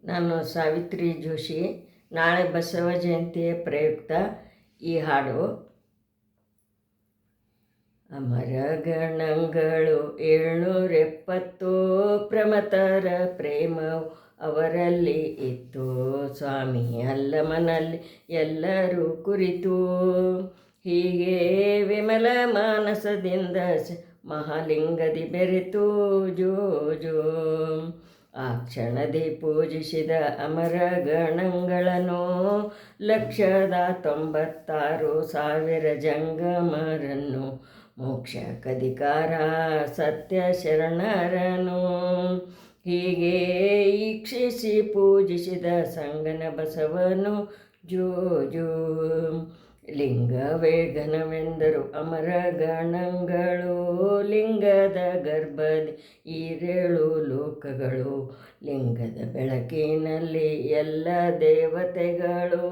ನಾನು ಸಾವಿತ್ರಿ ಜೋಶಿ. ನಾಳೆ ಬಸವ ಜಯಂತಿಯ ಪ್ರಯುಕ್ತ ಈ ಹಾಡು. ಅಮರಗಣಗಳು 770 ಪ್ರಮತರ ಪ್ರೇಮವು ಅವರಲ್ಲಿ ಇತ್ತು. ಸ್ವಾಮಿ ಅಲ್ಲಮನಲ್ಲಿ ಎಲ್ಲರೂ ಕುರಿತು ಹೀಗೆ ವಿಮಲ ಮಾನಸದಿಂದ ಮಹಾಲಿಂಗದಿ ಬೆರೆತು ಜೋ ಜೋ ಆ ಕ್ಷಣದಿ ಪೂಜಿಸಿದ ಅಮರಗಣಗಳನ್ನು 1,96,000 ಜಂಗಮರನ್ನು ಮೋಕ್ಷಕ್ಕಧಿಕಾರ ಸತ್ಯ ಶರಣರನು ಹೀಗೆ ಈಕ್ಷಿಸಿ ಪೂಜಿಸಿದ ಸಂಗನ ಬಸವನು ಜೋ ಜೋ ಲಿಂಗವೇ ಘನವೆಂದರು ಅಮರಗಣಗಳು. ಲಿಂಗದ ಗರ್ಭದಿ 7 ಲೋಕಗಳು, ಲಿಂಗದ ಬೆಳಕಿನಲ್ಲಿ ಎಲ್ಲ ದೇವತೆಗಳು.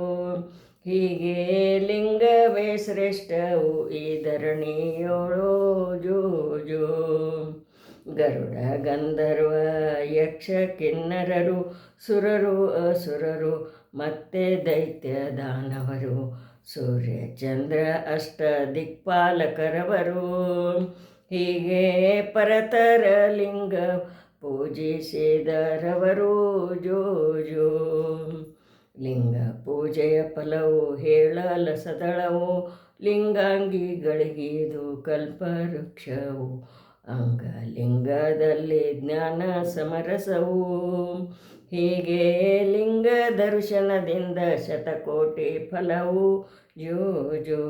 ಹೀಗೆ ಲಿಂಗವೇ ಶ್ರೇಷ್ಠವು ಈ ಧರಣಿಯೋಳೋ ಜೋ ಜೋ ಗರುಡ ಗಂಧರ್ವ ಯಕ್ಷ ಕಿನ್ನರರು ಸುರರು ಅಸುರರು ಮತ್ತೆ ದೈತ್ಯ ದಾನವರು ಸೂರ್ಯ ಚಂದ್ರ ಅಷ್ಟ ದಿಕ್ಪಾಲಕರವರು ಹೀಗೆ ಪರತರ ಲಿಂಗ ಪೂಜಿಸಿದರವರು ಜೋ ಜೋ ಲಿಂಗ ಪೂಜೆಯ ಫಲವು ಹೇಳಲಸದಳವು ಲಿಂಗಾಂಗಿಗಳಿಗಿದು ಕಲ್ಪವೃಕ್ಷವು ಅಂಗಲಿಂಗದಲ್ಲಿ ಜ್ಞಾನ ಸಮರಸವು ಹೀಗೆ ಲಿಂಗ ದರ್ಶನದಿಂದ ಶತಕೋಟಿ ಫಲವು ಜೋ ಜೋ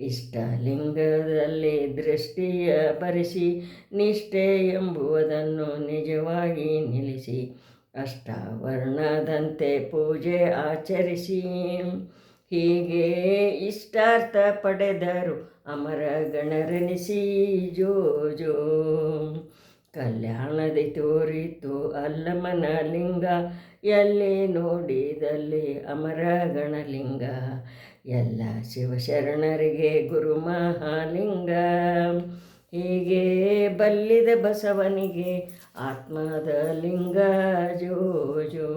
ಇಷ್ಟಲಿಂಗದಲ್ಲಿ ದೃಷ್ಟಿಯ ಬರೆಸಿ ನಿಷ್ಠೆ ಎಂಬುವುದನ್ನು ನಿಜವಾಗಿ ನಿಲ್ಲಿಸಿ ಅಷ್ಟವರ್ಣದಂತೆ ಪೂಜೆ ಆಚರಿಸಿ ಹೀಗೆ ಇಷ್ಟಾರ್ಥ ಪಡೆದರು ಅಮರ ಗಣರೆನಿಸಿ ಜೋ ಜೋ ಕಲ್ಯಾಣದಿ ತೋರಿತು ಅಲ್ಲಮನ ಲಿಂಗ ಎಲ್ಲಿ ನೋಡಿದಲ್ಲಿ ಅಮರ ಗಣಲಿಂಗ ಎಲ್ಲ ಶಿವಶರಣರಿಗೆ ಗುರು ಮಹಾಲಿಂಗ ಹೀಗೆ ಬಲ್ಲಿದ ಬಸವನಿಗೆ ಆತ್ಮದ ಲಿಂಗ ಜೋ ಜೋ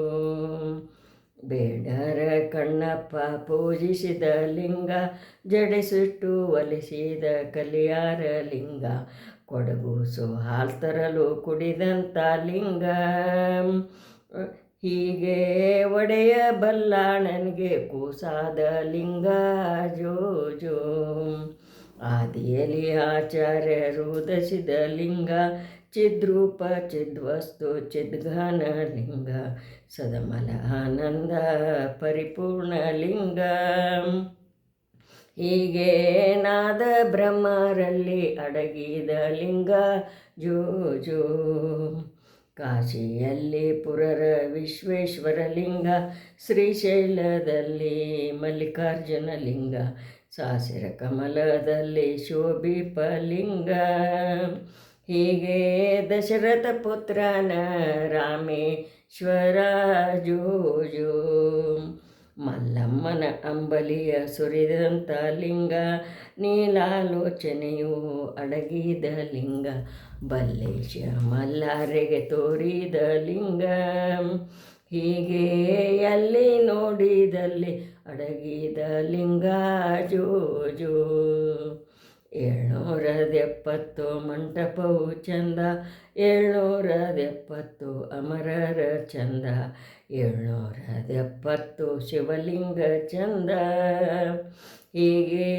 ಬೇಡರ ಕಣ್ಣಪ್ಪ ಪೂಜಿಸಿದ ಲಿಂಗ ಜಡಿಸುಟ್ಟು ಒಲಿಸಿದ ಕಲಿಯಾರ ಲಿಂಗ ಕೊಡಗು ಹಾಲು ತರಲು ಕುಡಿದಂಥ ಲಿಂಗ ಹೀಗೆ ಒಡೆಯ ಬಲ್ಲಾಳನಿಗೆ ಕೂಸಾದ ಲಿಂಗ ಜೋ ಜೋ ಆದಿಯಲ್ಲಿ ಆಚಾರ್ಯರು ದಸಿದ ಲಿಂಗ ಚಿದ್ರೂಪ ಚಿದ್ವಸ್ತು ಚಿದ್ಘನ ಲಿಂಗ ಸದಮಲ ಆನಂದ ಪರಿಪೂರ್ಣ ಲಿಂಗ ಹೀಗೆ ನಾದ ಬ್ರಹ್ಮರಲ್ಲಿ ಅಡಗಿದ ಲಿಂಗ ಜೋ ಜೋ ಕಾಶಿಯಲ್ಲಿ ಪುರರ ವಿಶ್ವೇಶ್ವರ ಲಿಂಗ ಶ್ರೀಶೈಲದಲ್ಲಿ ಮಲ್ಲಿಕಾರ್ಜುನ ಲಿಂಗ ಸಾಸಿರ ಕಮಲದಲ್ಲಿ ಶೋಭಿಪ ಲಿಂಗ ಹೀಗೆ ದಶರಥ ಪುತ್ರನ ರಾಮೇಶ್ವರ ಜೋ ಜೋ ಮಲ್ಲಮ್ಮನ ಅಂಬಲಿಯ ಸುರಿದಂಥ ಲಿಂಗ ನೀಲಾಲೋಚನೆಯು ಅಡಗಿದ ಲಿಂಗ ಬಲ್ಲೇಶ ಮಲ್ಲಾರೆಗೆ ತೋರಿದ ಲಿಂಗ ಹೀಗೆ ಎಲ್ಲಿ ನೋಡಿದಲ್ಲಿ ಅಡಗಿದ ಲಿಂಗ ಜೋ ಜೋ 770 ಮಂಟಪವು ಚಂದ 770 ಅಮರರ ಚಂದ 770 ಶಿವಲಿಂಗ ಚಂದ ಹೀಗೆ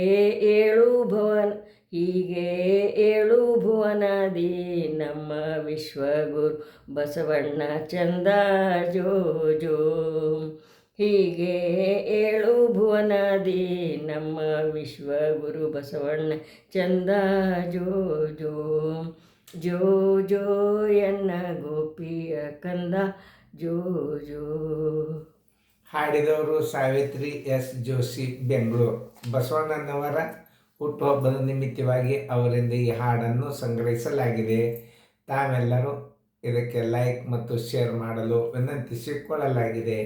7 ಭುವನಾದಿ ನಮ್ಮ ವಿಶ್ವಗುರು ಬಸವಣ್ಣ ಚಂದ ಜೋ ಜೋ ಹೀಗೆ 7 ಭುವನಾದಿ ನಮ್ಮ ವಿಶ್ವಗುರು ಬಸವಣ್ಣ ಚಂದ ಜೋ ಜೋ ಜೋ ಜೋ ಎನ್ನ ಗೋಪಿಯ ಕಂದ ಜೋ ಜೋ. ಹಾಡಿದವರು ಸಾವಿತ್ರಿ ಎಸ್ ಜೋಶಿ, ಬೆಂಗಳೂರು. ಬಸವಣ್ಣನವರ ಹುಟ್ಟುಹಬ್ಬದ ನಿಮಿತ್ತವಾಗಿ ಅವರಿಂದ ಈ ಹಾಡನ್ನು ಸಂಗ್ರಹಿಸಲಾಗಿದೆ. ತಾವೆಲ್ಲರೂ ಇದಕ್ಕೆ ಲೈಕ್ ಮತ್ತು ಶೇರ್ ಮಾಡಲು ವಿನಂತಿಸಿಕೊಳ್ಳಲಾಗಿದೆ.